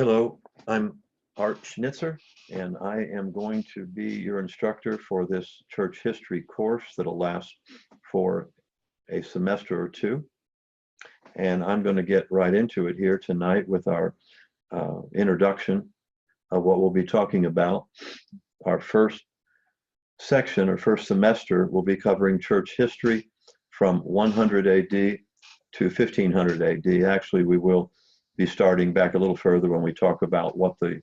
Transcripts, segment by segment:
Hello, I'm Art Schnitzer, and I am going to be your instructor for this church history course that'll last for a semester or two. And I'm going to get right into it here tonight with our introduction of what we'll be talking about. Our first section or first semester will be covering church history from 100 AD to 1500 AD. Actually, we will be starting back a little further when we talk about what the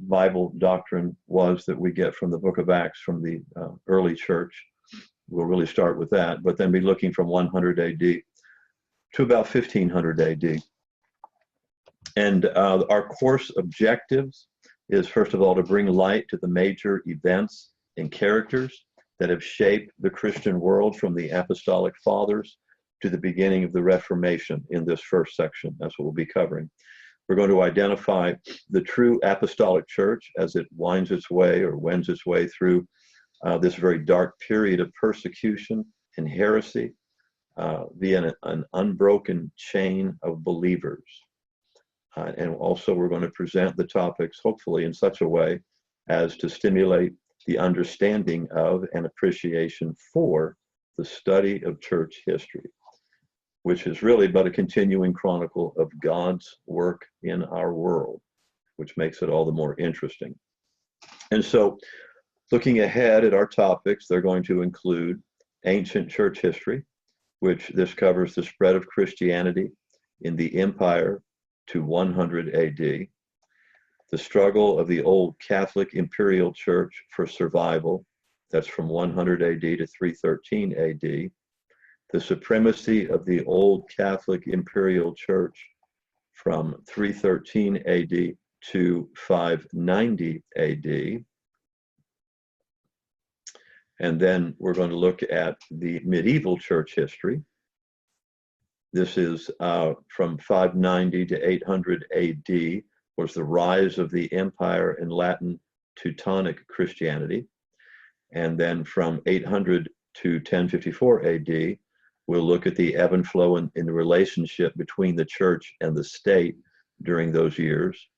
Bible doctrine was that we get from the book of Acts from the early church. We'll really start with that, but then be looking from 100 AD to about 1500 AD. And our course objectives is, first of all, to bring light to the major events and characters that have shaped the Christian world from the apostolic fathers to the beginning of the Reformation in this first section. That's what we'll be covering. We're going to identify the true apostolic church as it winds its way or wends its way through this very dark period of persecution and heresy via an unbroken chain of believers. And also we're going to present the topics, hopefully in such a way as to stimulate the understanding of and appreciation for the study of church history, which is really but a continuing chronicle of God's work in our world, which makes it all the more interesting. And so, looking ahead at our topics, they're going to include ancient church history, which this covers the spread of Christianity in the empire to 100 AD, the struggle of the old Catholic imperial church for survival, that's from 100 AD to 313 AD, the supremacy of the old Catholic imperial church from 313 AD to 590 AD. And then we're going to look at the medieval church history. This is from 590 to 800 AD was the rise of the empire in Latin Teutonic Christianity. And then from 800 to 1054 AD, we'll look at the ebb and flow in the relationship between the church and the state during those years.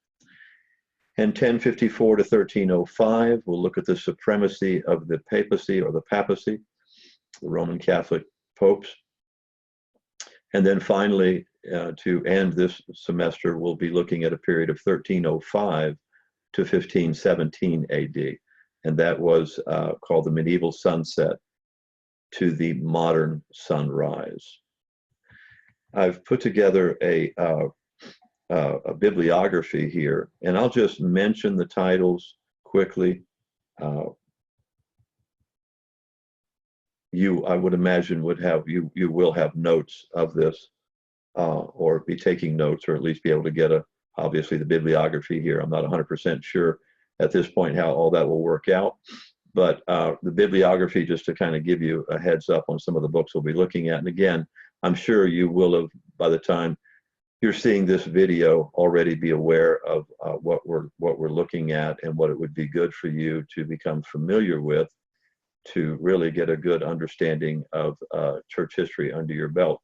And 1054 to 1305, we'll look at the supremacy of the papacy or the papacy, the Roman Catholic popes. And then finally, to end this semester, we'll be looking at a period of 1305 to 1517 AD. And that was called the medieval sunset to the modern sunrise. I've put together a bibliography here, and I'll just mention the titles quickly. I would imagine, you will have notes of this, or be taking notes, or at least be able to get obviously the bibliography here. I'm not 100% sure at this point how all that will work out, but the bibliography, just to kind of give you a heads up on some of the books we'll be looking at. And again, I'm sure you will have, by the time you're seeing this video, already be aware of what we're looking at and what it would be good for you to become familiar with to really get a good understanding of church history under your belts.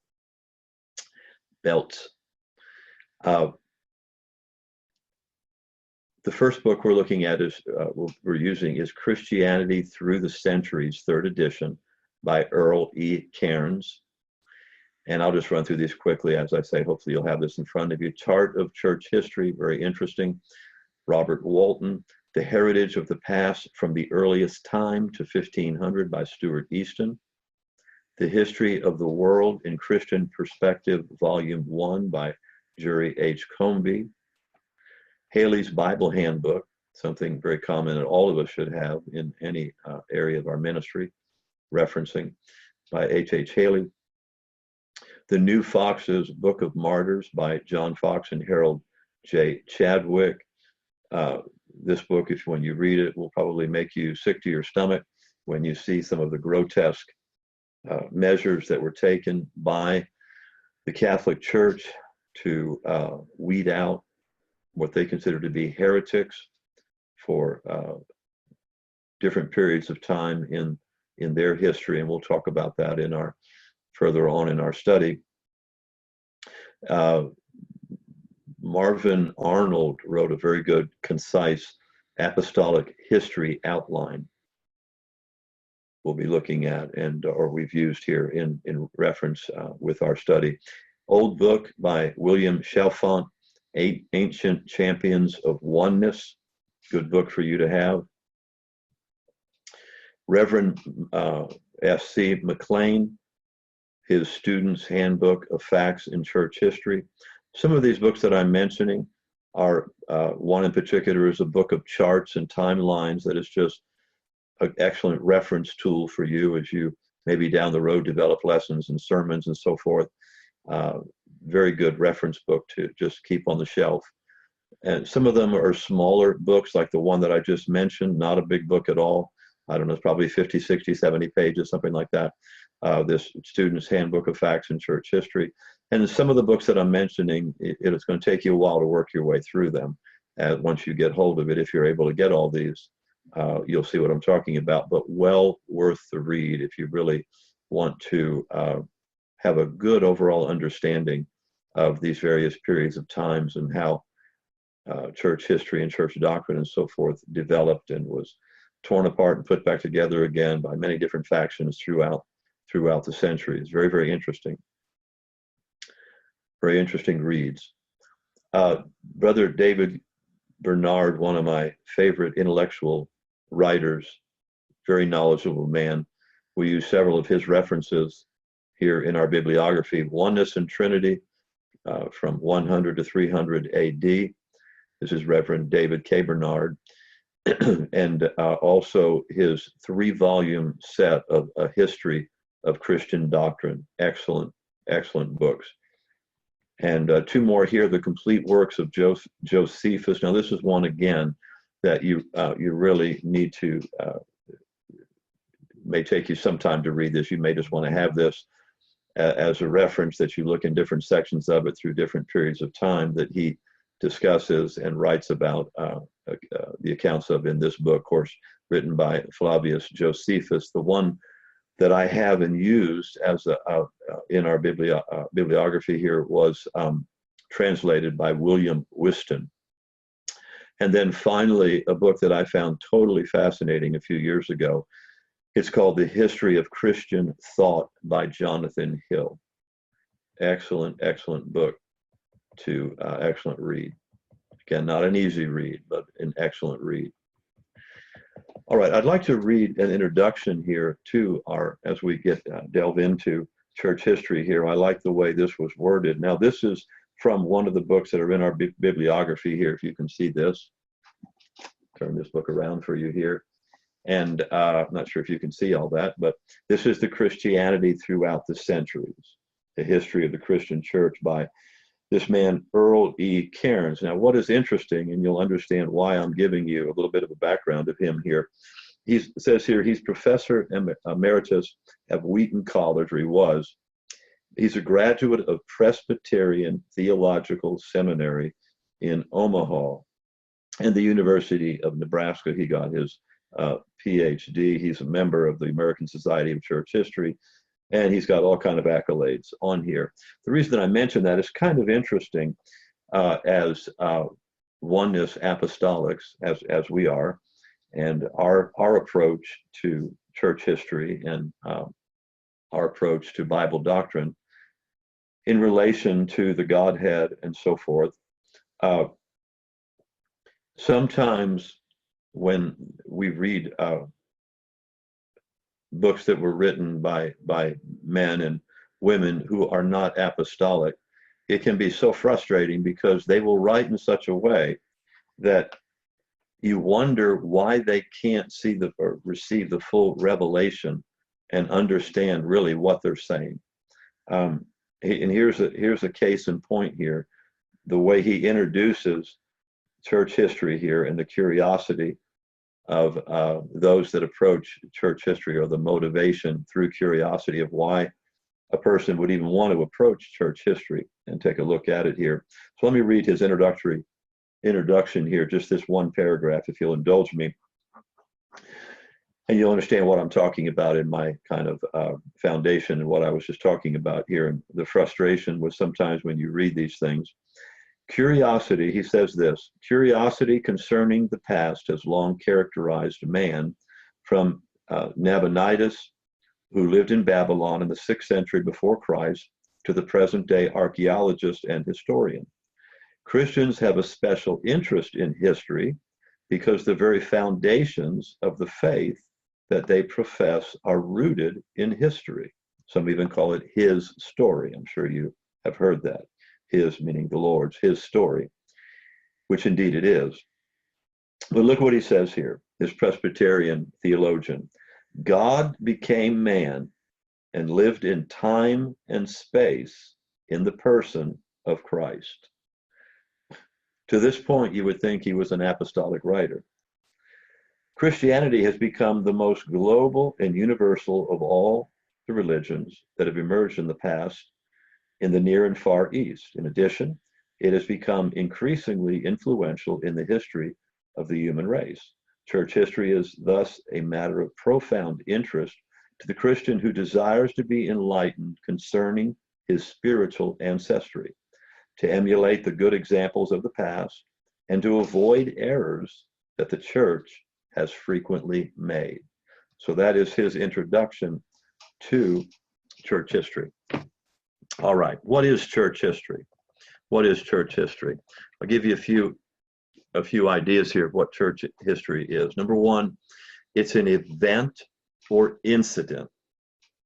The first book we're looking at we're using is Christianity Through the Centuries, 3rd edition by Earl E. Cairns. And I'll just run through these quickly. As I say, hopefully you'll have this in front of you. Chart of Church History, very interesting. Robert Walton, The Heritage of the Past from the Earliest Time to 1500 by Stuart Easton. The History of the World in Christian Perspective, Volume 1 by Jury H. Comby. Haley's Bible Handbook, something very common that all of us should have in any area of our ministry, referencing by H. H. Haley. The New Fox's Book of Martyrs by John Fox and Harold J. Chadwick. This book, when you read it, will probably make you sick to your stomach when you see some of the grotesque measures that were taken by the Catholic Church to weed out what they consider to be heretics for different periods of time in their history, and we'll talk about that in further on in our study. Marvin Arnold wrote a very good, concise apostolic history outline we'll be looking at, and or we've used here in reference with our study. Old book by William Chalfant, Ancient Champions of Oneness. Good book for you to have. Reverend S.C. McLean, his Student's Handbook of Facts in Church History. Some of these books that I'm mentioning are, one in particular is a book of charts and timelines that is just an excellent reference tool for you as you maybe down the road develop lessons and sermons and so forth. Very good reference book to just keep on the shelf. And some of them are smaller books, like the one that I just mentioned, not a big book at all. I don't know, it's probably 50, 60, 70 pages, something like that. This Student's Handbook of Facts in Church History. And some of the books that I'm mentioning, it's going to take you a while to work your way through them. Once you get hold of it, if you're able to get all these, you'll see what I'm talking about, but well worth the read if you really want to have a good overall understanding of these various periods of times and how church history and church doctrine and so forth developed and was torn apart and put back together again by many different factions throughout the centuries. Very, very interesting. Very interesting reads. Brother David Bernard, one of my favorite intellectual writers, very knowledgeable man. We use several of his references here in our bibliography. Oneness and Trinity from 100 to 300 AD. This is Reverend David K. Bernard. And also his 3-volume set of A History of Christian Doctrine. Excellent, excellent books. And 2 more here, The Complete Works of Josephus. Now this is one again that you really need to, may take you some time to read this. You may just want to have this as a reference that you look in different sections of it through different periods of time that he discusses and writes about the accounts of in this book, of course, written by Flavius Josephus. The one that I have and used as in our bibliography here was translated by William Whiston. And then finally, a book that I found totally fascinating a few years ago. It's called The History of Christian Thought by Jonathan Hill. Excellent, excellent book to excellent read. Again, not an easy read, but an excellent read. All right, I'd like to read an introduction here to our, as we delve into church history here. I like the way this was worded. Now, this is from one of the books that are in our bibliography here, if you can see this. Turn this book around for you here. And I'm not sure if you can see all that, but this is The Christianity Throughout the Centuries, the history of the Christian church by this man, Earl E. Cairns. Now, what is interesting, and you'll understand why I'm giving you a little bit of a background of him here. He says here, he's professor emeritus at Wheaton College, or he was. He's a graduate of Presbyterian Theological Seminary in Omaha and the University of Nebraska. He got his PhD. He's a member of the American Society of Church History, and he's got all kind of accolades on here. The reason that I mention that is kind of interesting as oneness apostolics, as we are, and our approach to church history and our approach to Bible doctrine in relation to the Godhead and so forth. Sometimes when we read books that were written by men and women who are not apostolic, it can be so frustrating because they will write in such a way that you wonder why they can't see or receive the full revelation and understand really what they're saying. And here's a case in point here, the way he introduces church history here and the curiosity of those that approach church history, or the motivation through curiosity of why a person would even want to approach church history, and take a look at it here. So let me read his introduction here, just this one paragraph, if you'll indulge me. And you'll understand what I'm talking about in my kind of foundation and what I was just talking about here. And the frustration was sometimes when you read these things, Curiosity, he says this, curiosity concerning the past has long characterized man from Nabonidus, who lived in Babylon in the 6th century before Christ, to the present day archaeologist and historian. Christians have a special interest in history because the very foundations of the faith that they profess are rooted in history. Some even call it his story. I'm sure you have heard that. His meaning the Lord's, his story, which indeed it is. But look what he says here, his Presbyterian theologian. God became man and lived in time and space in the person of Christ. To this point, you would think he was an apostolic writer. Christianity has become the most global and universal of all the religions that have emerged in the past in the Near and Far East. In addition, it has become increasingly influential in the history of the human race. Church history is thus a matter of profound interest to the Christian who desires to be enlightened concerning his spiritual ancestry, to emulate the good examples of the past, and to avoid errors that the church has frequently made. So that is his introduction to church history. All right, what is church history? What is church history? I'll give you a few ideas here of what church history is. Number one, it's an event or incident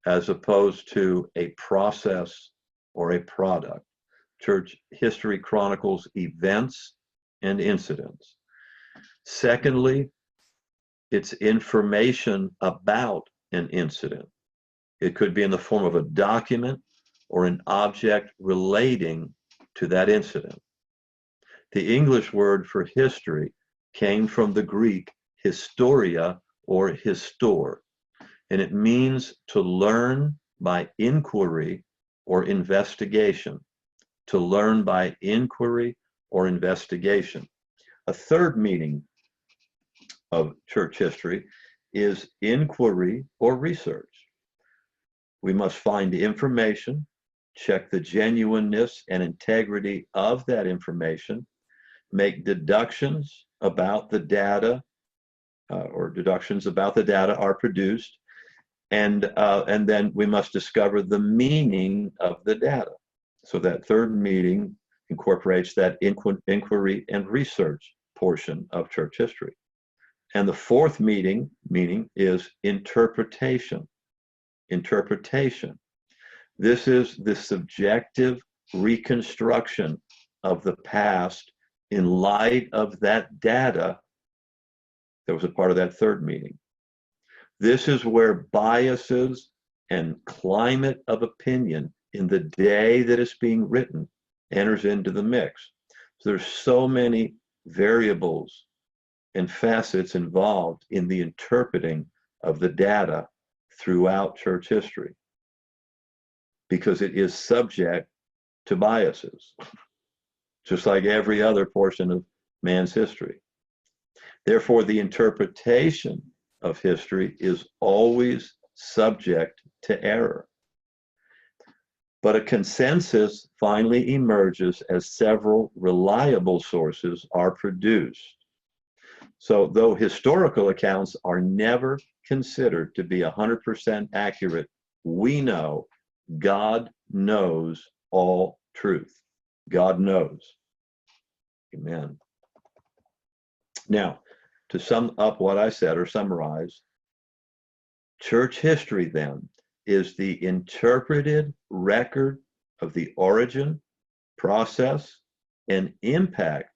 as opposed to a process or a product. Church history chronicles events and incidents. Secondly, it's information about an incident. It could be in the form of a document or an object relating to that incident. The English word for history came from the Greek historia or histor, and it means to learn by inquiry or investigation. To learn by inquiry or investigation. A third meaning of church history is inquiry or research. We must find information, check the genuineness and integrity of that information, make deductions about the data, or deductions about the data are produced, and then we must discover the meaning of the data. So that third meaning incorporates that inquiry and research portion of church history. And the fourth meaning is interpretation. Interpretation. This is the subjective reconstruction of the past in light of that data that was a part of that third meaning. This is where biases and climate of opinion in the day that it's being written enters into the mix. So there's so many variables and facets involved in the interpreting of the data throughout church history, because it is subject to biases, just like every other portion of man's history. Therefore, the interpretation of history is always subject to error. But a consensus finally emerges as several reliable sources are produced. So though historical accounts are never considered to be 100% accurate, we know God knows all truth. God knows. Amen. Now, to sum up what I said or summarize, church history then is the interpreted record of the origin, process, and impact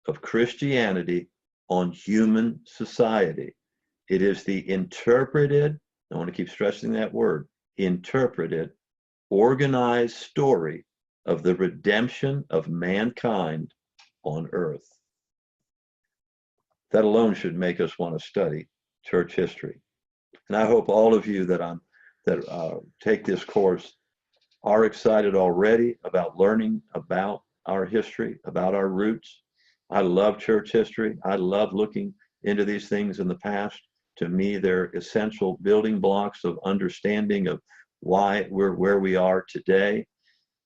of Christianity on human society. It is the interpreted, I want to keep stressing that word, interpreted, organized story of the redemption of mankind on earth. That alone should make us want to study church history. And I hope all of you that take this course are excited already about learning about our history, about our roots. I love church history. I love looking into these things in the past. To me, they're essential building blocks of understanding of why we're where we are today.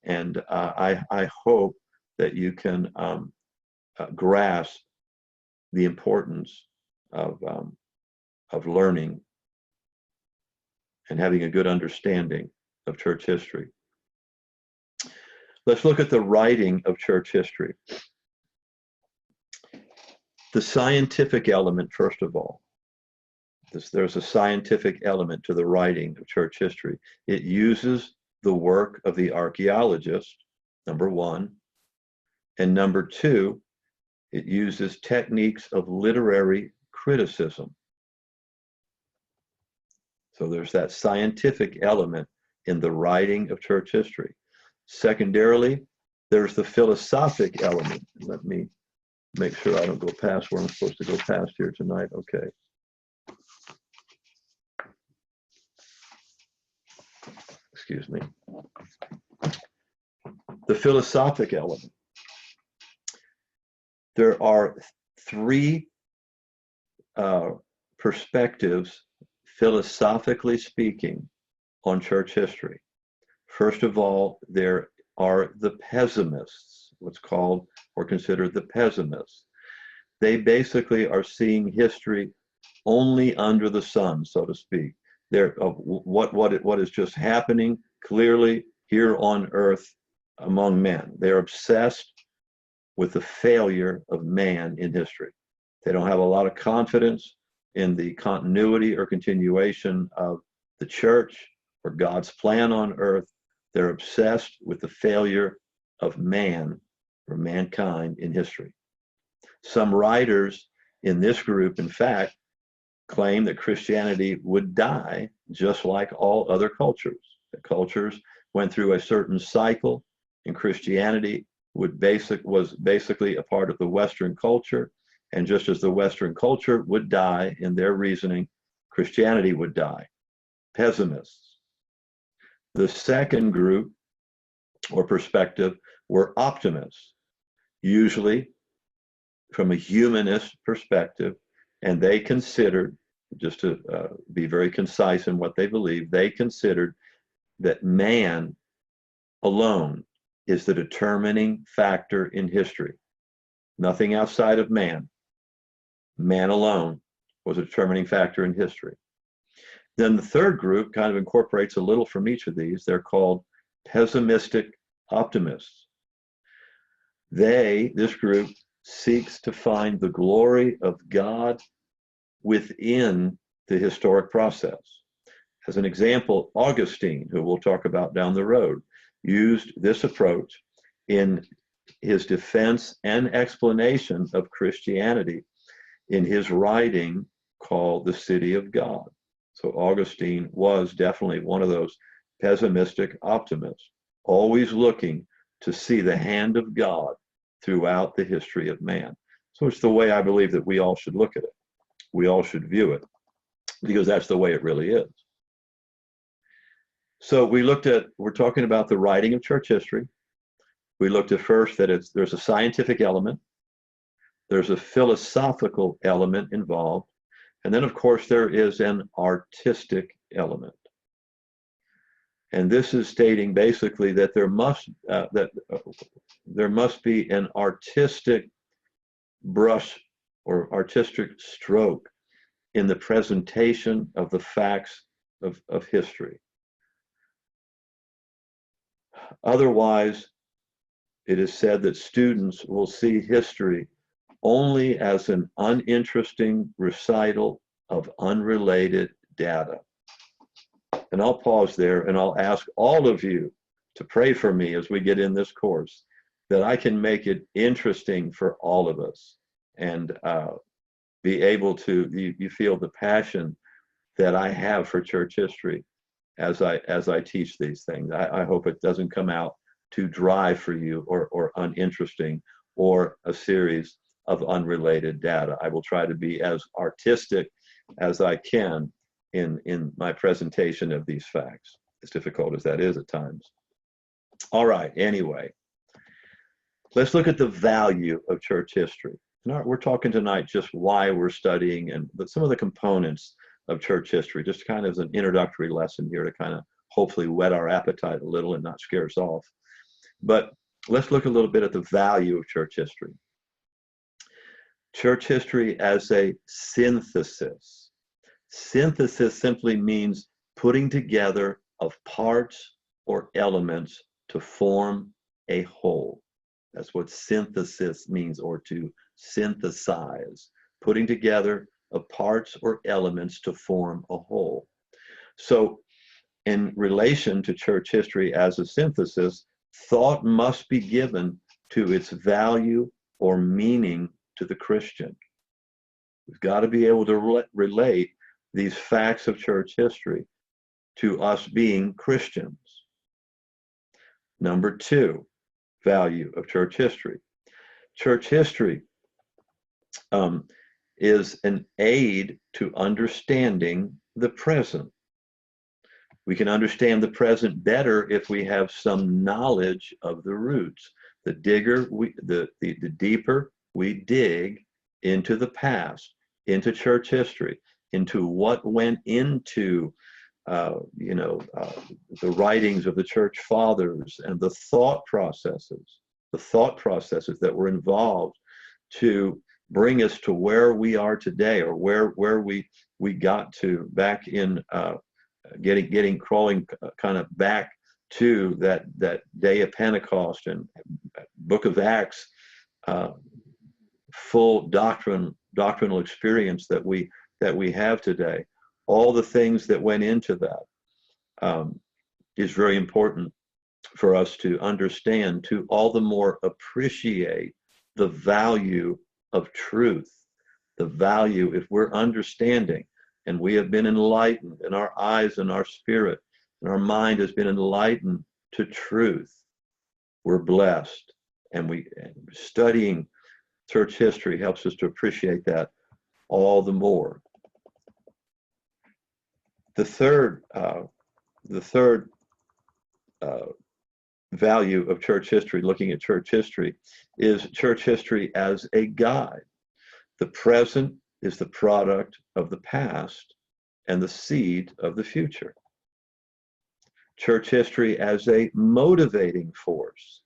And I hope that you can grasp the importance of learning and having a good understanding of church history. Let's look at the writing of church history. The scientific element, first of all. There's a scientific element to the writing of church history. It uses the work of the archaeologist, number one. And number two, it uses techniques of literary criticism. So there's that scientific element in the writing of church history. Secondarily, there's the philosophic element. Let me make sure I don't go past where I'm supposed to go past here tonight. Okay. Excuse me. The philosophic element. There are three perspectives, philosophically speaking, on church history. First of all, there are the pessimists, what's called or considered the pessimists. They basically are seeing history only under the sun, so to speak. They're what is just happening clearly here on earth among men. They're obsessed with the failure of man in history. They don't have a lot of confidence in the continuity or continuation of the church or God's plan on earth. They're obsessed with the failure of man or mankind in history. Some writers in this group, in fact, claim that Christianity would die just like all other cultures. The cultures went through a certain cycle, and Christianity was basically a part of the Western culture. And just as the Western culture would die in their reasoning, Christianity would die. Pessimists. The second group or perspective were optimists, usually from a humanist perspective, and they considered, just to be very concise in what they believe, they considered that man alone is the determining factor in history. Nothing outside of man. Man alone was a determining factor in history. Then the third group kind of incorporates a little from each of these. They're called pessimistic optimists. This group seeks to find the glory of God within the historic process. As an example, Augustine, who we'll talk about down the road, used this approach in his defense and explanation of Christianity in his writing called The City of God. So Augustine was definitely one of those pessimistic optimists, always looking to see the hand of God throughout the history of man. So it's the way I believe that we all should look at it. We all should view it, because that's the way it really is. So we're talking about the writing of church history. We looked at first that there's a scientific element, there's a philosophical element involved, and then of course there is an artistic element. And this is stating basically that there must be an artistic brush or artistic stroke in the presentation of the facts of history. Otherwise, it is said that students will see history only as an uninteresting recital of unrelated data. And I'll pause there and I'll ask all of you to pray for me as we get in this course, that I can make it interesting for all of us and be able to, you feel the passion that I have for church history as I teach these things. I hope it doesn't come out too dry for you or uninteresting or a series of unrelated data. I will try to be as artistic as I can in my presentation of these facts, as difficult as that is at times. All right, anyway, let's look at the value of church history. We're talking tonight just why we're studying and some of the components of church history, just kind of as an introductory lesson here to kind of hopefully whet our appetite a little and not scare us off. But let's look a little bit at the value of church history. Church history as a synthesis. Synthesis simply means putting together of parts or elements to form a whole. That's what synthesis means, or to synthesize, putting together of parts or elements to form a whole. So in relation to church history as a synthesis, thought must be given to its value or meaning to the Christian. We've got to be able to relate these facts of church history to us being Christians. Number two, value of church history. Church history is an aid to understanding the present. We can understand the present better if we have some knowledge of the roots. The deeper we dig into the past, into church history, into what went into the writings of the church fathers and the thought processes that were involved to bring us to where we are today, or where we got to back in crawling kind of back to that day of Pentecost and Book of Acts, full doctrinal experience that we have today. All the things that went into that is very important for us to understand, to all the more appreciate the value of truth. The value, if we're understanding and we have been enlightened, and our eyes and our spirit and our mind has been enlightened to truth, we're blessed. And studying church history helps us to appreciate that all the more. The third value of church history, looking at church history, is church history as a guide. The present is the product of the past and the seed of the future. Church history as a motivating force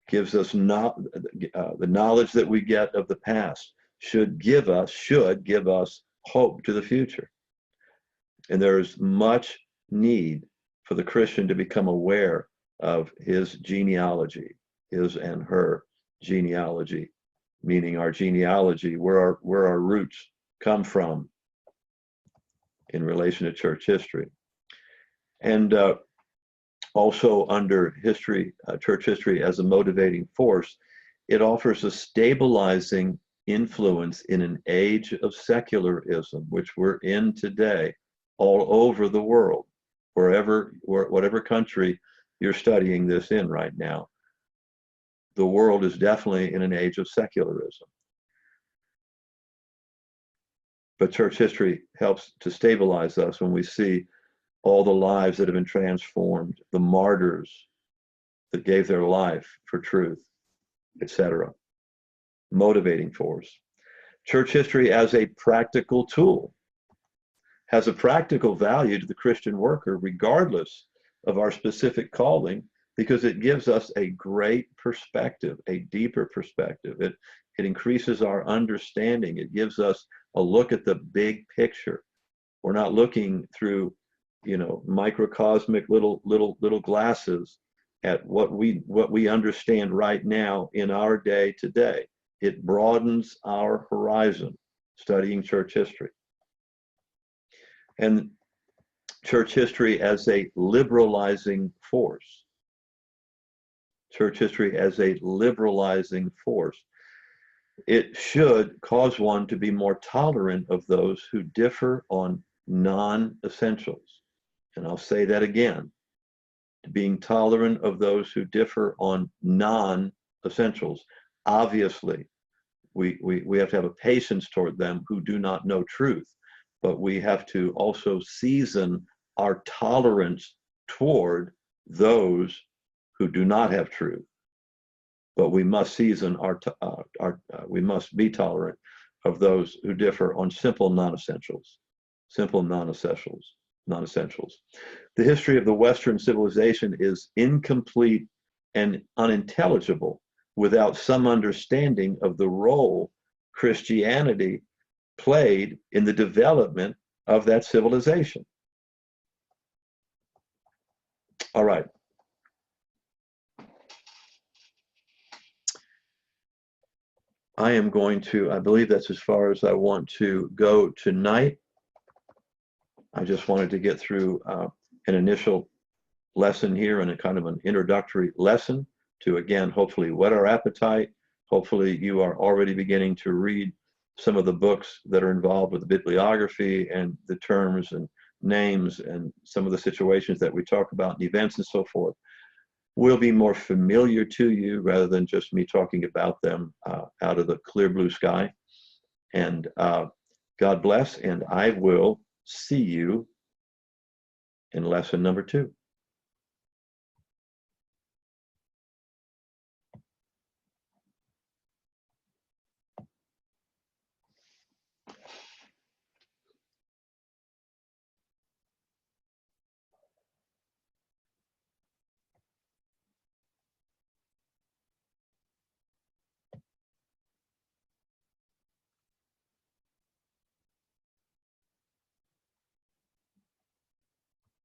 gives us the knowledge that we get of the past should give us hope to the future. And there is much need for the Christian to become aware of his genealogy, his and her genealogy, meaning our genealogy, where our roots come from in relation to church history. And also under history, church history as a motivating force, it offers a stabilizing influence in an age of secularism, which we're in today, all over the world, whatever country you're studying this in right now. The world is definitely in an age of secularism. But church history helps to stabilize us when we see all the lives that have been transformed, the martyrs that gave their life for truth, etc. Motivating force. Church history as a practical tool has a practical value to the Christian worker, regardless of our specific calling, because it gives us a great perspective, a deeper perspective. It increases our understanding. It gives us a look at the big picture. We're not looking through, microcosmic little glasses at what we understand right now in our day today. It broadens our horizon, studying church history. And church history as a liberalizing force. Church history as a liberalizing force. It should cause one to be more tolerant of those who differ on non-essentials. And I'll say that again, being tolerant of those who differ on non-essentials. Obviously, we have to have a patience toward them who do not know truth, but we have to also season our tolerance toward those who do not have truth. But we must season we must be tolerant of those who differ on simple non-essentials. The history of the Western civilization is incomplete and unintelligible without some understanding of the role Christianity played in the development of that civilization. All right. I believe that's as far as I want to go tonight. I just wanted to get through an initial lesson here and a kind of an introductory lesson to, again, hopefully whet our appetite. Hopefully you are already beginning to read some of the books that are involved with the bibliography and the terms and names and some of the situations that we talk about and events and so forth will be more familiar to you rather than just me talking about them out of the clear blue sky. And God bless, and I will see you in lesson number 2.